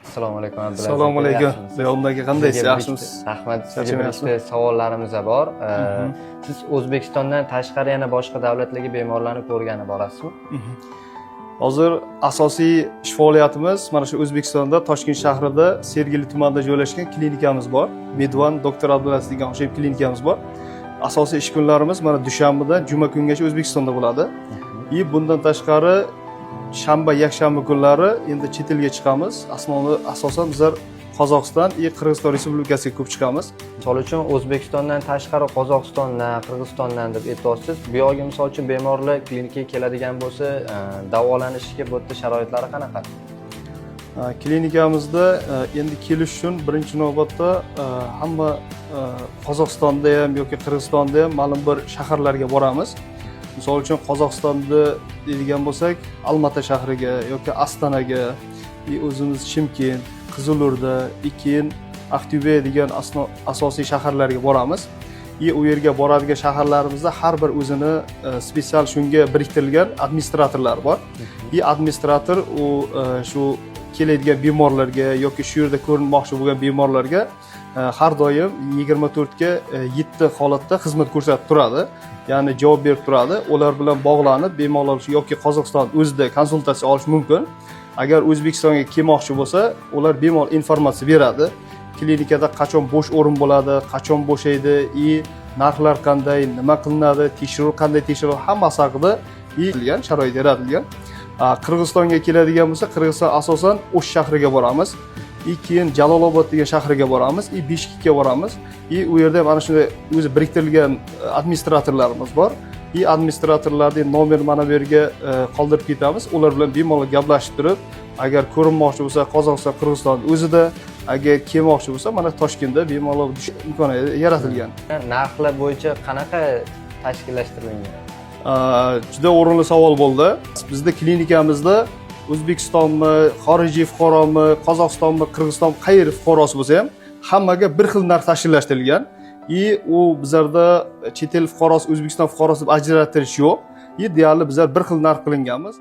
Assalomu alaykum Abdulaziz. Assalomu alaykum. Yolumdagi qandaysiz? Yaxshimisiz? Rahmat. Sizga bir ikkita savollarimiz bor. Siz O'zbekistondan tashqari yana boshqa davlatlarga bemorlarni ko'rgani borasizmi? Hozir asosiy ish faoliyatimiz mana shu O'zbekistonda Toshkent shahrida Sergeli tumanida joylashgan klinikamiz bor. Medvan Doktor Abdulaziz degan o'sha klinikamiz bor. Asosiy ish kunlarimiz mana dushanbadan juma kungacha O'zbekistonda bo'ladi. Bundan tashqari shanba, yakshanba kunlari endi chet elga chiqamiz. Asosan bizlar Qozog'iston va Qirg'iziston Respublikasiga ko'p chiqamiz. Misol uchun O'zbekistondan tashqari Qozog'istondan, Qirg'izistondan deb aytyapsiz. Bu yoqqa misol uchun bemorlar klinikaga keladigan bo'lsa, davolanishiga bu yerda sharoitlari qanaqa? Klinikamizda endi kelish uchun birinchi navbatda hamma Qozog'istonda ham yoki Qirg'izistonda ham ma'lum bir shaharlarga boramiz. Misol uchun Qozog'istonda deydigan bo'lsak, Almata shahriga yoki Astanaga, o'zimiz Chimkent, Qizilo'rda, keyin Aqto'be degan asosiy shaharlarga boramiz. U yerga boradigan shaharlarimizda har bir o'zini spetsial shunga biriktirilgan administratorlar bor. Administrator u shu keladigan bemorlarga yoki shu yerda ko'rinmoqchi bo'lgan bemorlarga har doim 24 ga 7 holatda xizmat ko'rsatib turadi. Ya'ni javob berib turadi. Ular bilan bog'lanib bemorlar yoki Qozog'iston o'zida konsultatsiya olish mumkin. Agar O'zbekistonga kelmoqchi bo'lsa, ular bemalol informatsiya beradi. Klinikada qachon bo'sh o'rin bo'ladi, qachon bo'shaydi, narxlar qanday, nima qilinadi, tekshiruv qanday tekshiruv, hammasi haqida sharoit yaratilgan. Qirg'izistonga keladigan bo'lsa, Qirg'iziston asosan O'sh shahriga boramiz. Keyin Jalolobod degan shahriga boramiz, Bishkekka boramiz. U yerda mana shunday o'zi biriktirilgan administratorlarimiz bor. Administratorlarning nomer mana bu yerga qoldirib ketamiz. Ular bilan bemalol gaplashib turib, agar ko'rinmoqchi bo'lsa Qozog'iston, Qirg'iziston o'zida, agar kelmoqchi bo'lsa mana Toshkentda bemalol imkoniyat yaratilgan. Narxlar bo'yicha qanaqa tashkillashtirilgan? Juda o'rinli savol bo'ldi. Bizda klinikamizda O'zbekistonmi, xorijiy fuqaromi, Qozog'istonmi, Qirg'iziston qayeri fuqarosi bo'lsa ham hammaga bir xil narx tashkillashtirilgan. U bizlarda chet el fuqarosi, O'zbekiston fuqarosi deb ajratish yo'q. Deyarli bizlar bir xil narx qilinganmiz.